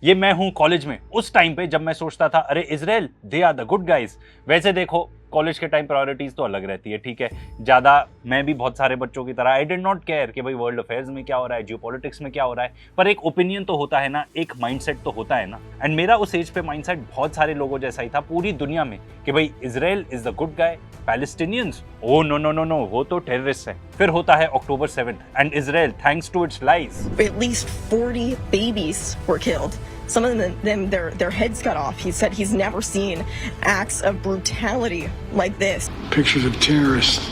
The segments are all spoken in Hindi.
ये मैं हूं कॉलेज में उस टाइम पे जब मैं सोचता था अरे Israel they are the good guys. वैसे देखो कॉलेज के टाइम प्रायोरिटीज तो अलग रहती है, ठीक है। ज्यादा मैं भी बहुत सारे बच्चों की तरह आई डिड नॉट केयर कि भाई वर्ल्ड अफेयर्स में क्या हो रहा है, जियोपॉलिटिक्स में क्या हो रहा है, पर एक ओपिनियन तो होता है ना, एक माइंडसेट तो होता है ना। एंड मेरा उस एज पे माइंडसेट बहुत सारे लोगों जैसा ही था पूरी दुनिया में कि भाई Israel is the good guy, Palestinians oh no no no no वो तो टेररिस्ट है। फिर होता है October 7th and Israel thanks to its lies At least 40 babies were killed. Some of them, their heads cut off. He said he's never seen acts of brutality like this. Pictures of terrorists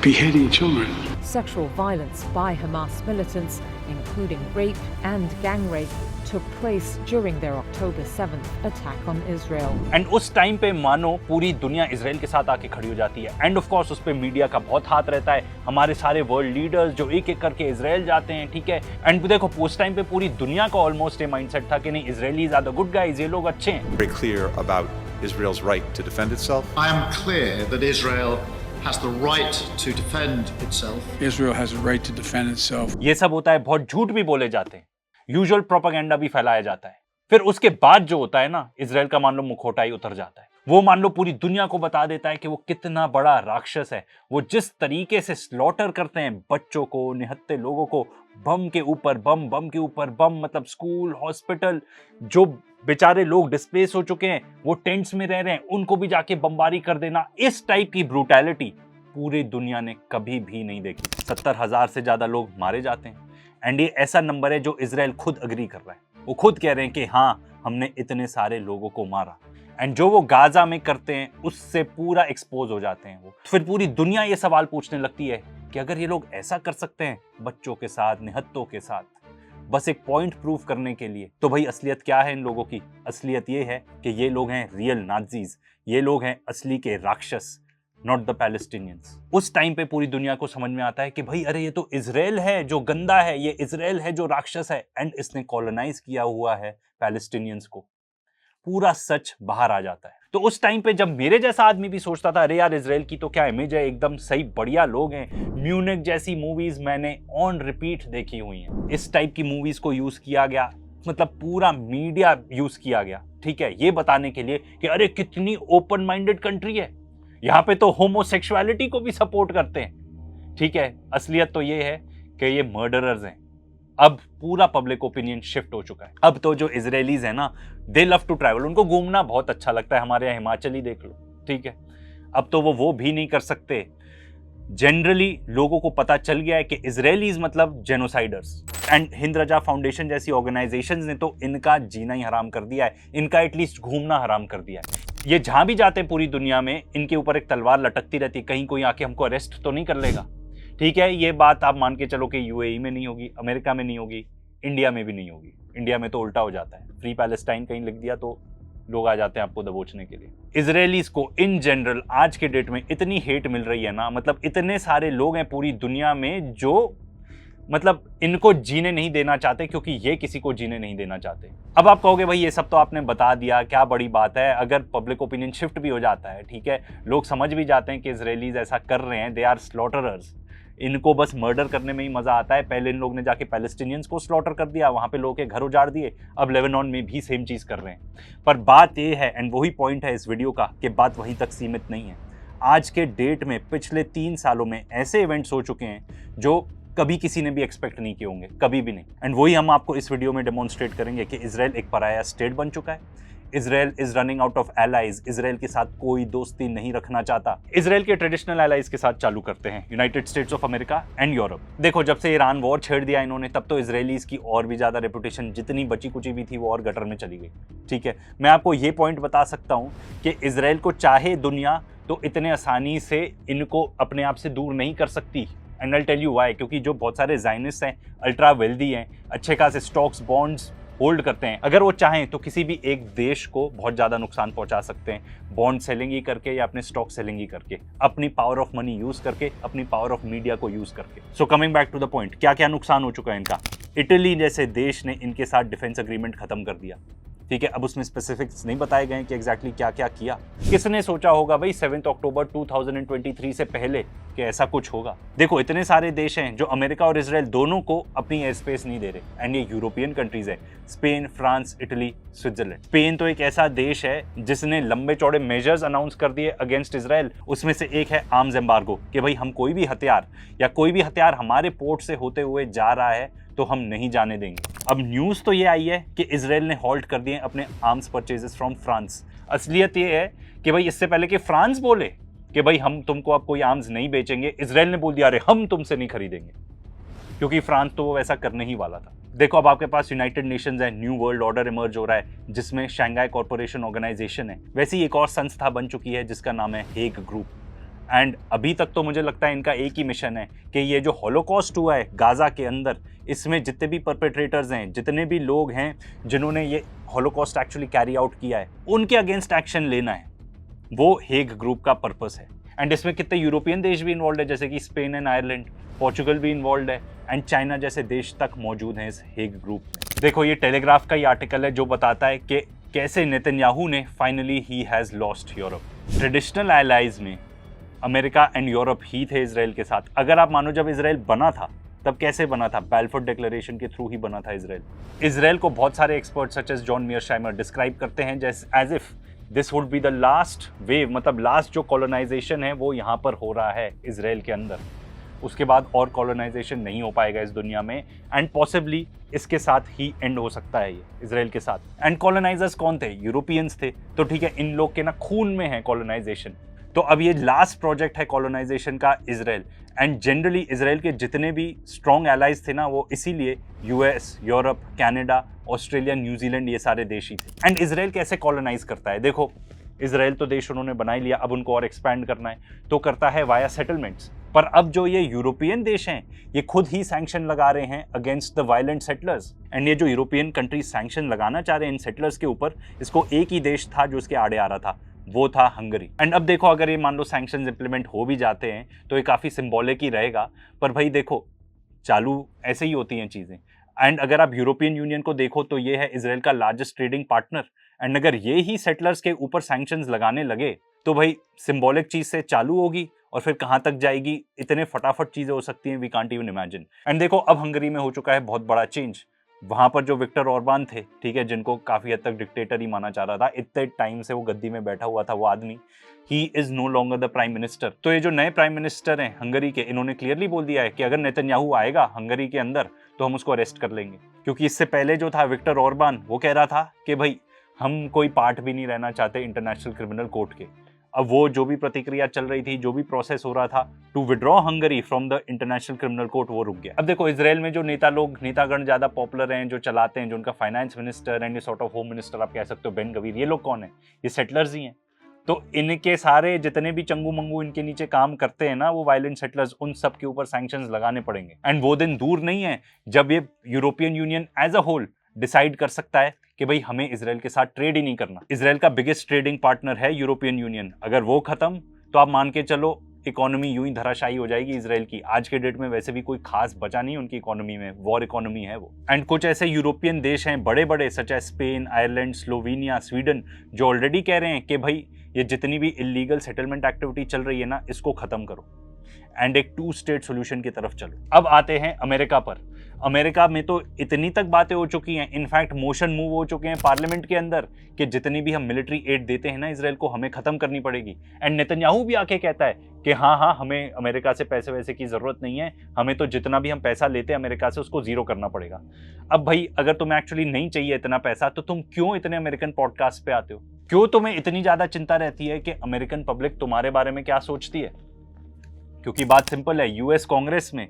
beheading children. Sexual violence by Hamas militants, including rape and gang rape, took place during their October 7th attack on Israel. And उस टाइम पे मानो पूरी दुनिया इजराइल के साथ आके खड़ी हो जाती है। एंड ऑफ कोर्स उस पे मीडिया का बहुत हाथ रहता है, हमारे सारे वर्ल्ड लीडर्स जो एक एक करके इजराइल जाते हैं, ठीक है। एंड देखो उस टाइम पे पूरी दुनिया का ऑलमोस्ट ये माइंडसेट था कि नहीं Israelis are the good guys, ये लोग अच्छे हैं। Very clear about Israel's right to defend itself. I am clear that Israel has the right to defend itself. Israel has a right to defend itself. ये सब होता है, बहुत झूठ भी बोले जाते हैं, यूजुअल प्रोपेगेंडा भी फैलाया जाता है। फिर उसके बाद जो होता है ना, इजराइल का मान लो मुखौटा ही उतर जाता है। वो मान लो पूरी दुनिया को बता देता है कि वो कितना बड़ा राक्षस है। वो जिस तरीके से स्लॉटर करते हैं बच्चों को, निहत्थे लोगों को, बम के ऊपर बम, बम के ऊपर बम, मतलब स्कूल, हॉस्पिटल, जो बेचारे लोग डिस्प्लेस हो चुके हैं, वो टेंट्स में रह रहे हैं, उनको भी जाके बमबारी कर देना। इस टाइप की ब्रूटैलिटी पूरी दुनिया ने कभी भी नहीं देखी। 70,000 से ज्यादा लोग मारे जाते हैं। एंड ये ऐसा नंबर है जो इजराइल खुद अग्री कर रहा है। वो खुद कह रहे हैं कि हाँ हमने इतने सारे लोगों को मारा। एंड जो वो गाजा में करते हैं उससे पूरा एक्सपोज हो जाते हैं वो। फिर पूरी दुनिया ये सवाल पूछने लगती है कि अगर ये लोग ऐसा कर सकते हैं बच्चों के साथ, निहत्तों के साथ, बस एक पॉइंट प्रूव करने के लिए, तो भाई असलियत क्या है इन लोगों की? असलियत ये है कि ये लोग हैं रियल नाजीज, ये लोग हैं असली के राक्षस, नॉट द पैलेस्टीनियंस। उस टाइम पे पूरी दुनिया को समझ में आता है कि भाई अरे ये तो इजराइल है जो गंदा है, ये इजराइल है जो राक्षस है, एंड इसने कॉलोनाइज किया हुआ है पैलेस्टीनियंस को। पूरा सच बाहर आ जाता है। तो उस टाइम पे जब मेरे जैसा आदमी भी सोचता था अरे यार इजराइल की तो क्या इमेज है, एकदम सही बढ़िया लोग हैं, म्यूनिक जैसी मूवीज मैंने ऑन रिपीट देखी हुई हैं। इस टाइप की मूवीज को यूज किया गया, मतलब पूरा मीडिया यूज किया गया, ठीक है, ये बताने के लिए कि अरे कितनी ओपन माइंडेड कंट्री है, यहाँ पे तो होमोसेक्सुअलिटी को भी सपोर्ट करते हैं, ठीक है। असलियत तो ये है कि ये मर्डरर्स हैं। अब पूरा पब्लिक ओपिनियन शिफ्ट हो चुका है। अब तो जो इजरायलीज हैं ना, दे लव टू ट्रैवल, उनको घूमना बहुत अच्छा लगता है। हमारे यहाँ हिमाचल ही देख लो, ठीक है। अब तो वो भी नहीं कर सकते। जनरली लोगों को पता चल गया है कि इजरायलीज मतलब जेनोसाइडर्स। एंड हिंद रजा फाउंडेशन जैसी ऑर्गेनाइजेशंस ने तो इनका जीना ही हराम कर दिया है, इनका एटलीस्ट घूमना हराम कर दिया है। ये जहां भी जाते हैं पूरी दुनिया में इनके ऊपर एक तलवार लटकती रहती है, कहीं कोई आके हमको अरेस्ट तो नहीं कर लेगा, ठीक है। ये बात आप मान के चलो कि यूएई में नहीं होगी, अमेरिका में नहीं होगी, इंडिया में भी नहीं होगी। इंडिया में तो उल्टा हो जाता है, फ्री पैलेस्टाइन कहीं लिख दिया तो लोग आ जाते हैं आपको दबोचने के लिए। इजरायलीज को इन जनरल आज के डेट में इतनी हेट मिल रही है ना, मतलब इतने सारे लोग हैं पूरी दुनिया में जो मतलब इनको जीने नहीं देना चाहते, क्योंकि ये किसी को जीने नहीं देना चाहते। अब आप कहोगे भाई ये सब तो आपने बता दिया, क्या बड़ी बात है, अगर पब्लिक ओपिनियन शिफ्ट भी हो जाता है, ठीक है, लोग समझ भी जाते हैं कि इजरायलीज ऐसा कर रहे हैं, दे आर स्लॉटरर्स, इनको बस मर्डर करने में ही मजा आता है। पहले इन लोग ने जाके पैलेस्टीनियंस को स्लॉटर कर दिया, वहां पे लोगों के घर उजाड़ दिए, अब लेबनान में भी सेम चीज कर रहे हैं। पर बात ये है, एंड वही पॉइंट है इस वीडियो का, कि बात वहीं तक सीमित नहीं है। आज के डेट में पिछले 3 सालों में ऐसे इवेंट्स हो चुके हैं जो कभी किसी ने भी एक्सपेक्ट नहीं किए होंगे, कभी भी नहीं। एंड वही हम आपको इस वीडियो में डेमोन्स्ट्रेट करेंगे कि इजराइल एक पराया स्टेट बन चुका है। Israel is running out of allies, Israel के साथ कोई दोस्ती नहीं रखना चाहता। इजराइल के ट्रेडिशनल एलाइज के साथ चालू करते हैं, United states of America and Europe. देखो जब से ईरान वॉर छेड़ दिया इन्होंने, तब तो इजरायलीज की और भी ज्यादा रेपुटेशन जितनी बची कुची भी थी वो और गटर में चली गई, ठीक है। मैं आपको ये पॉइंट बता सकता हूँ कि इजराइल को चाहे दुनिया तो इतने आसानी से इनको अपने आप से दूर नहीं कर सकती। And I tell you why, क्योंकि जो बहुत सारे जायनिस्ट हैं, अल्ट्रा वेल्दी हैं, अच्छे खासे स्टॉक्स बॉन्ड्स होल्ड करते हैं, अगर वो चाहें तो किसी भी एक देश को बहुत ज़्यादा नुकसान पहुंचा सकते हैं, बॉन्ड सेलिंग ही करके या अपने स्टॉक सेलिंग ही करके, अपनी पावर ऑफ मनी यूज़ करके, अपनी पावर ऑफ मीडिया को यूज़ करके। So coming back to the point, क्या क्या नुकसान हो चुका है इनका। इटली जैसे देश ने इनके साथ डिफेंस एग्रीमेंट खत्म कर दिया, ठीक है, अब उसमें स्पेसिफिक्स नहीं बताए गए कि एग्जैक्टली क्या क्या किया। किसने सोचा होगा भाई 7 अक्टूबर 2023 से पहले कि ऐसा कुछ होगा। देखो इतने सारे देश हैं जो अमेरिका और इजराइल दोनों को अपनी एयर स्पेस नहीं दे रहे, एंड ये यूरोपियन कंट्रीज है, Spain, France, Italy, Switzerland. Spain तो एक ऐसा देश है जिसने लंबे चौड़े मेजर्स अनाउंस कर दिए अगेंस्ट इजराइल। उसमें से एक है आर्म्स एम्बार्गो, कि भाई हम कोई भी हथियार हमारे पोर्ट से होते हुए जा रहा है तो हम नहीं जाने देंगे। अब न्यूज़ तो ये आई है कि इजराइल ने हॉल्ट कर दिए अपने आर्म्स परचेजेस फ्रॉम फ्रांस। असलियत ये है कि भाई इससे पहले कि फ्रांस बोले कि भाई हम तुमको अब कोई आर्म्स नहीं बेचेंगे, इजराइल ने बोल दिया अरे हम तुमसे नहीं खरीदेंगे, क्योंकि फ्रांस तो वो वैसा करने ही वाला था। देखो अब आपके पास यूनाइटेड नेशंस है, न्यू वर्ल्ड ऑर्डर इमर्ज हो रहा है जिसमें शंघाई कॉर्पोरेशन ऑर्गेनाइजेशन है। वैसे ही एक और संस्था बन चुकी है जिसका नाम है हेग ग्रुप। एंड अभी तक तो मुझे लगता है इनका एक ही मिशन है कि ये जो हॉलोकॉस्ट हुआ है गाजा के अंदर, इसमें जितने भी परपेट्रेटर्स हैं, जितने भी लोग हैं जिन्होंने ये हॉलोकॉस्ट एक्चुअली कैरी आउट किया है, उनके अगेंस्ट एक्शन लेना है। वो हेग ग्रुप का पर्पस है। एंड इसमें कितने यूरोपियन देश भी इन्वॉल्व है, जैसे कि स्पेन एंड आयरलैंड, पोर्चुगल भी इन्वॉल्व है, एंड चाइना जैसे देश तक मौजूद हैं इस हेग ग्रुप में। देखो ये टेलीग्राफ का ही आर्टिकल है जो बताता है कि कैसे नेतन्याहू ने finally he has lost Europe. Traditional allies में अमेरिका एंड यूरोप ही थे इजराइल के साथ। अगर आप मानो जब इजराइल बना था तब कैसे बना था, बैलफोर डिक्लेरेशन के थ्रू ही बना था इजराइल को बहुत सारे expert such as John Mearsheimer describe करते हैं जैसे as if this would be the last wave, मतलब लास्ट जो कॉलोनाइजेशन है वो यहाँ पर हो रहा है इजराइल के अंदर। उसके बाद और कॉलोनाइजेशन नहीं हो पाएगा इस दुनिया में, एंड पॉसिबली इसके साथ ही एंड हो सकता है ये इजराइल के साथ। एंड कॉलोनाइजर्स कौन थे? यूरोपियंस थे। तो ठीक है, इन लोग के ना खून में है कॉलोनाइजेशन। तो अब ये लास्ट प्रोजेक्ट है कॉलोनाइजेशन का इजराइल। एंड जनरली इजराइल के जितने भी स्ट्रॉन्ग एलाइज थे ना, वो इसीलिए US, Europe, Canada, Australia, New Zealand, ये सारे देश ही थे। एंड इजराइल कैसे कॉलोनाइज करता है? देखो इजराइल तो देश उन्होंने बना ही लिया, अब उनको और एक्सपैंड करना है तो करता है वाया सेटलमेंट्स। पर अब जो ये यूरोपियन देश हैं ये खुद ही सैंक्शन लगा रहे हैं against the violent settlers. And ये जो यूरोपियन कंट्रीज सैंक्शन लगाना चाह रहे हैं इन सेटलर्स के ऊपर, इसको एक ही देश था जो इसके आड़े आ रहा था, वो था हंगरी। एंड अब देखो अगर ये मान लो सैंक्शंस इंप्लीमेंट हो भी जाते हैं तो ये काफ़ी सिंबॉलिक ही रहेगा, पर भाई देखो चालू ऐसे ही होती हैं चीज़ें। एंड अगर आप यूरोपियन यूनियन को देखो तो ये है इजराइल का लार्जेस्ट ट्रेडिंग पार्टनर। एंड अगर ये ही सेटलर्स के ऊपर सैंक्शंस लगाने लगे तो भाई सिंबॉलिक चीज़ से चालू होगी और फिर कहाँ तक जाएगी, इतने फटाफट चीज़ें हो सकती हैं, we can't even imagine. And देखो अब हंगरी में हो चुका है बहुत बड़ा चेंज। वहाँ पर जो विक्टर ऑर्बान थे, ठीक है, जिनको काफ़ी हद तक डिक्टेटर ही माना जा रहा था, इतने टाइम से वो गद्दी में बैठा हुआ था वो आदमी, he is no longer the prime minister. तो ये जो नए प्राइम मिनिस्टर हैं हंगरी के, इन्होंने क्लियरली बोल दिया है कि अगर नेतन्याहू आएगा हंगरी के अंदर तो हम उसको अरेस्ट कर लेंगे। क्योंकि इससे पहले जो था विक्टर ऑर्बान, वो कह रहा था कि भाई हम कोई पार्ट भी नहीं रहना चाहते इंटरनेशनल क्रिमिनल कोर्ट के। अब वो जो भी प्रतिक्रिया चल रही थी, जो भी प्रोसेस हो रहा था to withdraw Hungary from the international criminal court, वो रुक गया। अब देखो इजराइल में जो नेतागण ज्यादा पॉपुलर हैं, जो चलाते हैं, जो उनका finance minister and sort of home minister आप कह सकते हो, बेन गवीर, ये लोग कौन है? ये सेटलर्स ही हैं। तो इनके सारे जितने भी चंगू मंगू इनके नीचे काम करते हैं ना, वो वायलेंट सेटलर्स, उन सब के ऊपर सैंक्शंस लगाने पड़ेंगे। एंड वो दिन दूर नहीं है जब ये European Union as a whole decide कर सकता है कि भाई हमें इजराइल के साथ ट्रेड ही नहीं करना। इजराइल का बिगेस्ट ट्रेडिंग पार्टनर है यूरोपियन यूनियन। अगर वो खत्म तो आप मान के चलो इकोनॉमी यूं ही धराशायी हो जाएगी इजराइल की। आज के डेट में वैसे भी कोई खास बचा नहीं उनकी इकोनॉमी में, वॉर इकोनॉमी है वो। एंड कुछ ऐसे यूरोपियन देश हैं बड़े बड़े such as Spain, Ireland, Slovenia, Sweden, जो ऑलरेडी कह रहे हैं कि भाई ये जितनी भी इलीगल सेटलमेंट एक्टिविटी चल रही है ना, इसको खत्म करो एंड एक 2 स्टेट सोल्यूशन की तरफ चलो। अब आते हैं अमेरिका पर। अमेरिका में तो इतनी तक बातें हो चुकी हैं, इनफैक्ट मोशन मूव हो चुके हैं पार्लियामेंट के अंदर कि जितनी भी हम मिलिट्री एड देते हैं ना इजराइल को, हमें खत्म करनी पड़ेगी। एंड नेतन्याहू भी आके कहता है कि हाँ हमें अमेरिका से पैसे वैसे की जरूरत नहीं है, हमें तो जितना भी हम पैसा लेते हैं अमेरिका से उसको जीरो करना पड़ेगा। अब भाई अगर तुम्हें एक्चुअली नहीं चाहिए इतना पैसा तो तुम क्यों इतने अमेरिकन पॉडकास्ट पे आते हो? क्यों तुम्हें इतनी ज्यादा चिंता रहती है कि अमेरिकन पब्लिक तुम्हारे बारे में क्या सोचती है? क्योंकि बात सिंपल है, यूएस कांग्रेस में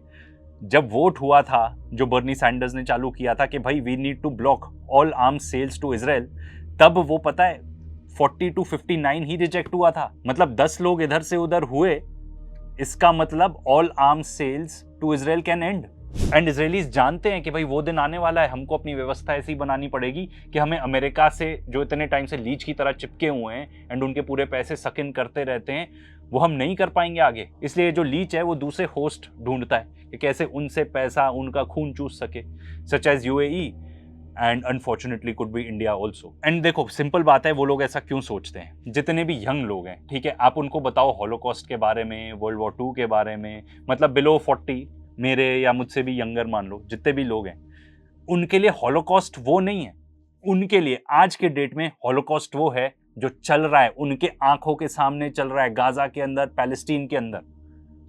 जब वोट हुआ था, जो बर्नी सैंडर्स ने चालू किया था कि भाई we need to block all arms sales to Israel, तब वो पता है 40 to 59 ही रिजेक्ट हुआ था। मतलब 10 लोग इधर से उधर हुए, इसका मतलब all arms sales to Israel can end. And Israelis जानते हैं कि भाई वो दिन आने वाला है, हमको अपनी व्यवस्था ऐसी बनानी पड़ेगी कि हमें अमेरिका से जो इतने टाइम से लीच की तरह चिपके हुए हैं एंड उनके पूरे पैसे सक इन करते रहते हैं, वो हम नहीं कर पाएंगे आगे। इसलिए जो लीच है वो दूसरे होस्ट ढूंढता है कि कैसे उनसे पैसा, उनका खून चूस सके, such as UAE. And unfortunately could be India also. And देखो सिंपल बात है, वो लोग ऐसा क्यों सोचते हैं, जितने भी यंग लोग हैं, ठीक है, आप उनको बताओ हॉलोकॉस्ट के बारे में, वर्ल्ड वॉर 2 के बारे में, मतलब बिलो 40 मेरे या मुझसे भी यंगर मान लो जितने भी लोग हैं, उनके लिए हॉलोकॉस्ट वो नहीं है। उनके लिए आज के डेट में हॉलोकॉस्ट वो है जो चल रहा है, उनके आंखों के सामने चल रहा है, गाजा के अंदर, पैलेस्टीन के अंदर।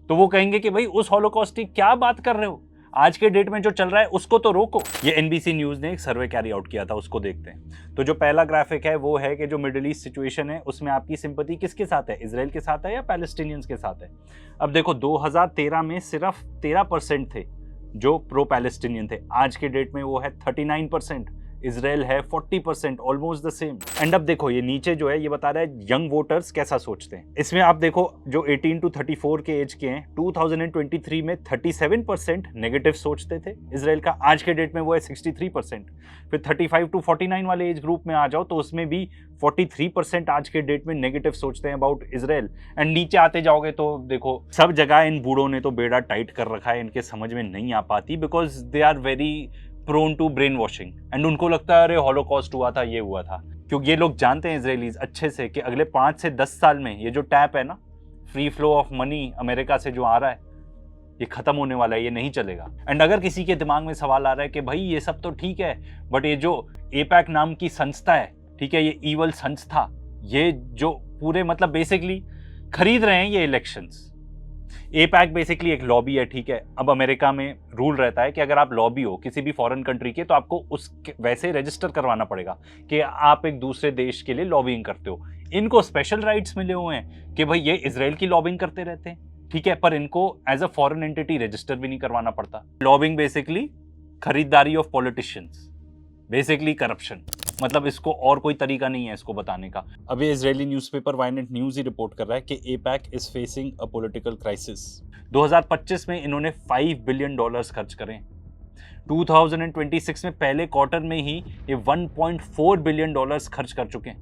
तो वो कहेंगे कि भाई उस हॉलोकॉस्ट की क्या बात कर रहे हो, आज के डेट में जो चल रहा है उसको तो रोको। ये एनबीसी न्यूज ने एक सर्वे कैरी आउट किया था, उसको देखते हैं। तो जो पहला ग्राफिक है वो है कि जो मिडिल ईस्ट सिचुएशन है उसमें आपकी सिंपैथी किसके साथ है, इजराइल के साथ है या पैलेस्टीनियंस के साथ है। अब देखो 2013 में सिर्फ 13% थे जो प्रो पैलेस्टीनियन थे, आज के डेट में वो है 39%, इजराइल है 40%, ऑलमोस्ट द सेम। एंड अब देखो ये नीचे जो है ये बता रहा है यंग वोटर्स कैसा सोचते हैं। इसमें आप देखो जो 18 to 34 के एज के हैं, 2023 में 37% नेगेटिव सोचते थे इजराइल का, आज के डेट में वो है 63%। फिर 35 to 49 वाले एज ग्रुप में आ जाओ तो उसमें भी 43% आज के डेट में नेगेटिव सोचते हैं अबाउट इजराइल। एंड नीचे आते जाओगे तो देखो सब जगह इन बूढ़ों ने तो बेड़ा टाइट कर रखा है, इनके समझ में नहीं आ पाती, because they are very prone to brainwashing. And उनको लगता है अरे हॉलोकॉस्ट हुआ था, ये हुआ था, क्योंकि ये लोग जानते हैं इजरायलीज अच्छे से कि अगले 5 से 10 साल में ये जो टैप है ना, free flow of money America से जो आ रहा है, ये खत्म होने वाला है, ये नहीं चलेगा। एंड अगर किसी के दिमाग में सवाल आ रहा है कि भाई ये सब तो ठीक है, बट ये जो एपैक नाम की संस्था है, ठीक है, ये ईवल संस्था, ये जो पूरे मतलब बेसिकली खरीद रहे हैं ये इलेक्शंस। एपैक बेसिकली एक लॉबी है, ठीक है। अब अमेरिका में रूल रहता है कि अगर आप लॉबी हो किसी भी फॉरेन कंट्री के, तो आपको उस वैसे रजिस्टर करवाना पड़ेगा कि आप एक दूसरे देश के लिए लॉबिंग करते हो। इनको स्पेशल राइट्स मिले हुए हैं कि भाई ये इजराइल की लॉबिंग करते रहते हैं, ठीक है, पर इनको as a foreign entity register भी नहीं करवाना पड़ता। लॉबिंग बेसिकली खरीदारी ऑफ पॉलिटिशियंस, बेसिकली करप्शन, मतलब इसको और कोई तरीका नहीं है इसको बताने का। अभी इजरायली न्यूज़पेपर वाइनेट न्यूज़ ही रिपोर्ट कर रहा है कि APAC is facing a political crisis. 2025 में इन्होंने $5 बिलियन खर्च करे, 2026 में पहले क्वार्टर में ही ये $1.4 बिलियन खर्च कर चुके हैं।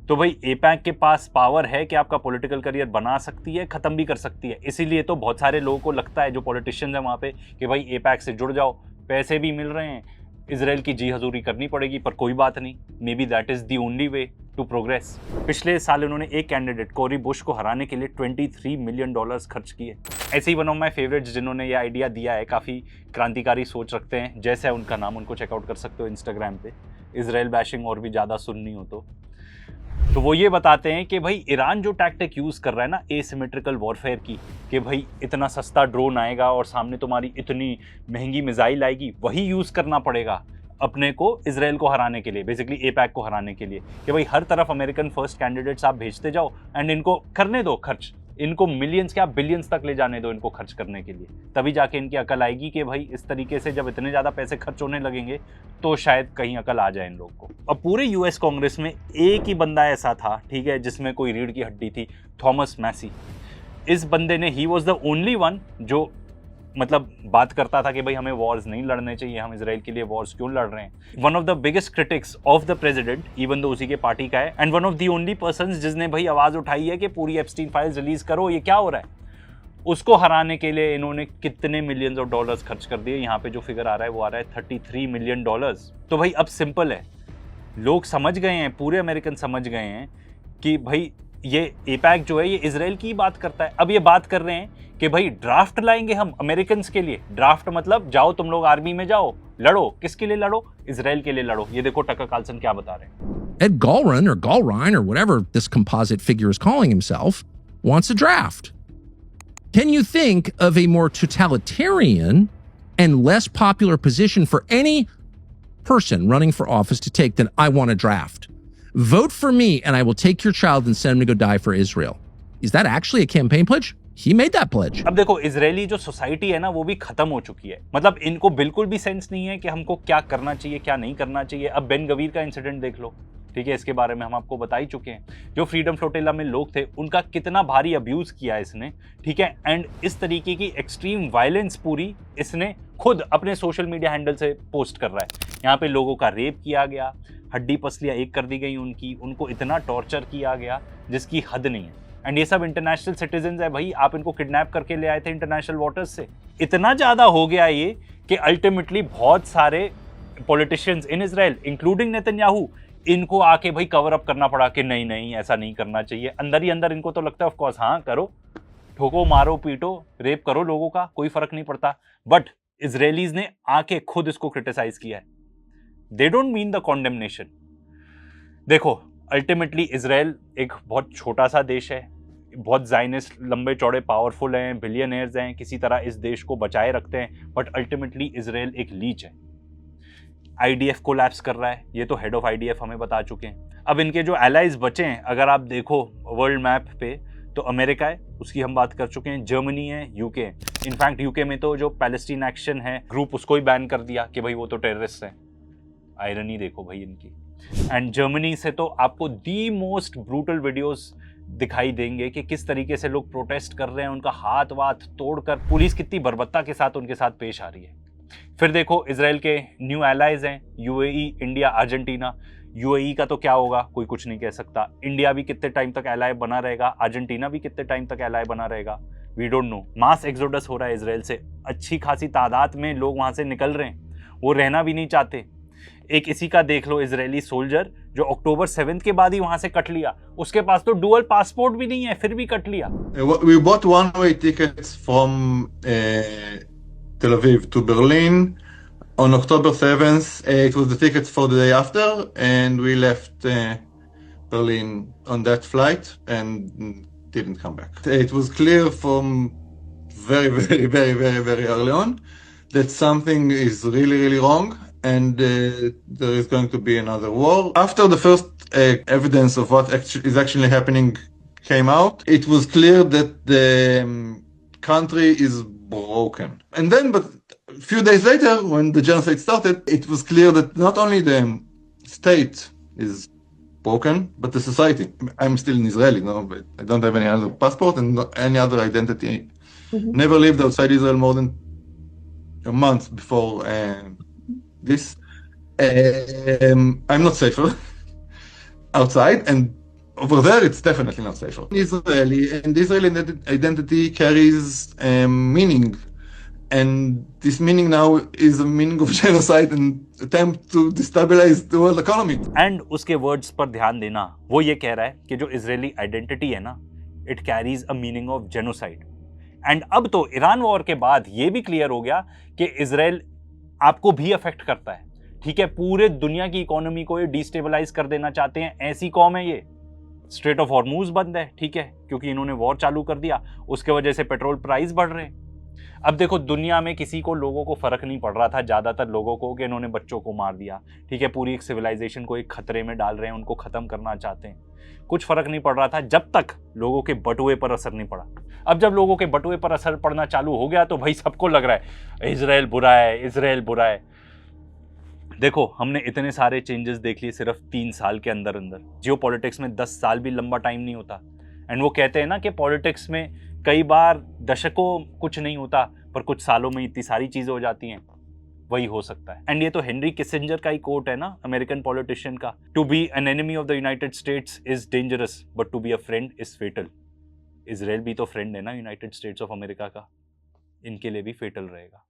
तो भाई एपैक के पास पावर है कि आपका पॉलिटिकल करियर बना सकती है, खत्म भी कर सकती है। इसीलिए तो बहुत सारे लोगों को लगता है, जो पॉलिटिशियंस हैं वहाँ पे, कि भाई एपैक से जुड़ जाओ, पैसे भी मिल रहे हैं, इजराइल की जी हजूरी करनी पड़ेगी, पर कोई बात नहीं, maybe that is the only way to progress. पिछले साल उन्होंने एक कैंडिडेट कोरी बुश को हराने के लिए $23 मिलियन खर्च किए। ऐसे ही वन ऑफ माई फेवरेट्स जिन्होंने ये आइडिया दिया है, काफ़ी क्रांतिकारी सोच रखते हैं, जैसे है उनका नाम, उनको चेकआउट कर सकते हो इंस्टाग्राम पे, इजराइल बैशिंग और भी ज़्यादा सुननी हो तो वो ये बताते हैं कि भाई ईरान जो टैक्टिक यूज़ कर रहा है ना एसिमेट्रिकल वॉरफेयर की, कि भाई इतना सस्ता ड्रोन आएगा और सामने तुम्हारी इतनी महंगी मिसाइल आएगी, वही यूज़ करना पड़ेगा अपने को इजराइल को हराने के लिए, बेसिकली एपैक को हराने के लिए, कि भाई हर तरफ अमेरिकन फर्स्ट कैंडिडेट्स आप भेजते जाओ एंड इनको करने दो खर्च, इनको मिलियंस क्या बिलियंस तक ले जाने दो इनको खर्च करने के लिए, तभी जाके इनकी अकल आएगी कि भाई इस तरीके से जब इतने ज़्यादा पैसे खर्च होने लगेंगे तो शायद कहीं अकल आ जाए इन लोग को। अब पूरे यूएस कांग्रेस में एक ही बंदा ऐसा था, ठीक है, जिसमें कोई रीढ़ की हड्डी थी, थॉमस मैसी। इस बंदे ने, he was the only one जो मतलब बात करता था कि भाई हमें वॉर्स नहीं लड़ने चाहिए, हम इजराइल के लिए वॉर्स क्यों लड़ रहे हैं। One of the biggest critics of the president, even though उसी के पार्टी का है, and one of the only persons जिसने भाई आवाज उठाई है कि पूरी एप्स्टीन फाइल्स रिलीज करो, ये क्या हो रहा है। उसको हराने के लिए इन्होंने कितने मिलियंस ऑफ डॉलर्स खर्च कर दिए। यहाँ पे जो फिगर आ रहा है वो आ रहा है $33 मिलियन। तो भाई अब सिंपल है, लोग समझ गए हैं, पूरे अमेरिकन समझ गए हैं कि भाई ये एपैक जो है ये इजराइल की बात करता है। अब ये बात कर रहे हैं कि भाई ड्राफ्ट लाएंगे हम अमेरिकन के लिए। ड्राफ्ट मतलब जाओ तुम लोग आर्मी में जाओ, लड़ो, किसके लिए लड़ो, इजराइल के लिए लड़ो। ये देखो टकर कार्लसन क्या बता रहे हैं। Ed Gallrein or Gallrein or whatever this composite figure is calling himself wants a draft. Can you think of a more totalitarian and less popular position for any person running for office to take than I want a draft? Vote for me and I will take your child and send him to go die for Israel. Is that actually a campaign pledge? He made that pledge. अब देखो इजरायली जो सोसाइटी है ना वो भी खत्म हो चुकी है। मतलब इनको बिल्कुल भी सेंस नहीं है कि हमको क्या करना चाहिए क्या नहीं करना चाहिए। अब बेन गवीर का इंसिडेंट देख लो, ठीक है, इसके बारे में हम आपको बता ही चुके हैं। जो फ्रीडम फ्लोटिला में लोग थे उनका कितना भारी अब्यूज किया इसने, ठीक है, एंड इस तरीके की एक्सट्रीम वायलेंस पूरी इसने खुद अपने सोशल मीडिया हैंडल से पोस्ट कर रहा है। यहाँ पे लोगों का रेप किया गया, हड्डी पसलियाँ एक कर दी गई उनकी, उनको इतना टॉर्चर किया गया जिसकी हद नहीं है। एंड ये सब इंटरनेशनल सिटीजन है भाई, आप इनको किडनैप करके ले आए थे इंटरनेशनल वाटर्स से। इतना ज़्यादा हो गया ये कि अल्टीमेटली बहुत सारे पॉलिटिशियंस इन इजराइल इंक्लूडिंग नेतन्याहू, इनको आके भाई कवर अप करना पड़ा कि नहीं नहीं ऐसा नहीं करना चाहिए। अंदर ही अंदर इनको तो लगता है ऑफ कोर्स हाँ करो, ठोको मारो पीटो रेप करो लोगों का, कोई फर्क नहीं पड़ता। बट इजरायलीज ने आके खुद इसको क्रिटिसाइज किया है। They don't mean the condemnation. देखो अल्टीमेटली इजराइल एक बहुत छोटा सा देश है, बहुत जाइनिस्ट लंबे चौड़े पावरफुल हैं, बिलियनर्स हैं, किसी तरह इस देश को बचाए रखते हैं, बट अल्टीमेटली इजराइल एक लीच है। आईडीएफ कोलैप्स कर रहा है, ये तो हेड ऑफ आईडीएफ हमें बता चुके हैं। अब इनके जो एलाइज बचे हैं अगर आप देखो वर्ल्ड मैप पे तो अमेरिका है, उसकी हम बात कर चुके हैं, जर्मनी है, यूके। इनफैक्ट यूके में तो जो पैलेस्टीन एक्शन है ग्रुप उसको ही बैन कर दिया कि भाई वो तो टेररिस्ट हैं। आयरनी देखो भाई इनकी। एंड जर्मनी से तो आपको दी मोस्ट ब्रूटल वीडियोस दिखाई देंगे कि किस तरीके से लोग प्रोटेस्ट कर रहे हैं, उनका हाथ वाथ तोड़कर पुलिस कितनी बर्बरता के साथ उनके साथ पेश आ रही है। फिर देखो इजराइल के न्यू एलाइज हैं यूएई, इंडिया, अर्जेंटीना। यूएई का तो क्या होगा कोई कुछ नहीं कह सकता। इंडिया भी कितने टाइम तक एलाय बना रहेगा, अर्जेंटीना भी कितने टाइम तक एलाय बना रहेगा, we don't know. Mass exodus हो रहा है इजराइल से, अच्छी खासी तादाद में लोग वहां से निकल रहे हैं, वो रहना भी नहीं चाहते। एक इसी का देख लो इजरायली सोल्जर जो अक्टूबर 7 के बाद ही वहां से कट लिया, उसके पास तो डुअल पासपोर्ट भी नहीं है फिर भी कट लिया। We bought one-way tickets from Tel Aviv to Berlin on October 7th. It was the tickets for the day after, and we left Berlin on that flight and didn't come back. It was clear from very early on that something is really wrong, and there is going to be another war. After the first evidence of what is actually happening came out, it was clear that the country is broken. And then, but a few days later, when the genocide started, it was clear that not only the state is broken, but the society. I'm still an Israeli, no, but I don't have any other passport and any other identity. Never lived outside Israel more than a month before this. I'm not safer outside, and over there it's definitely not safer. Israeli and Israeli identity carries meaning, and this meaning now is a meaning of genocide and attempt to destabilize the world economy. And उसके वर्ड्स पर ध्यान देना, वो ये कह रहा है कि जो इजरायली आइडेंटिटी है ना, it carries a meaning of genocide. And अब तो ईरान वॉर के बाद ये भी क्लियर हो गया कि इजराइल आपको भी अफेक्ट करता है। ठीक है, पूरे दुनिया की इकोनॉमी को ये डिस्टेबलाइज कर देना चाहते हैं, ऐसी कौम है ये। स्ट्रेट ऑफ हॉर्मूज बंद है, ठीक है, क्योंकि इन्होंने वॉर चालू कर दिया, उसके वजह से पेट्रोल प्राइस बढ़ रहे हैं। अब देखो दुनिया में किसी को लोगों को फर्क नहीं पड़ रहा था, ज्यादातर लोगों को, कि इन्होंने बच्चों को मार दिया। ठीक है, पूरी एक सिविलाइजेशन को एक खतरे में डाल रहे हैं, उनको खत्म करना चाहते हैं। कुछ फर्क नहीं पड़ रहा था जब तक लोगों के बटुए पर असर नहीं पड़ा। अब जब लोगों के बटुए पर असर पड़ना चालू हो गया तो भाई सबको लग रहा है इजराइल बुरा है, इजराइल बुरा है। देखो हमने इतने सारे चेंजेस देख लिए सिर्फ 3 साल के अंदर अंदर। जियो पॉलिटिक्स में 10 साल भी लंबा टाइम नहीं होता। एंड वो कहते हैं ना कि पॉलिटिक्स में कई बार दशकों कुछ नहीं होता, पर कुछ सालों में इतनी सारी चीजें हो जाती हैं। वही हो सकता है। एंड ये तो हेनरी किसिंजर का ही कोट है ना, अमेरिकन पॉलिटिशियन का, to be an enemy of the United States is dangerous but to be a friend is fatal. Israel भी तो फ्रेंड है ना यूनाइटेड स्टेट्स ऑफ अमेरिका का, इनके लिए भी फेटल रहेगा।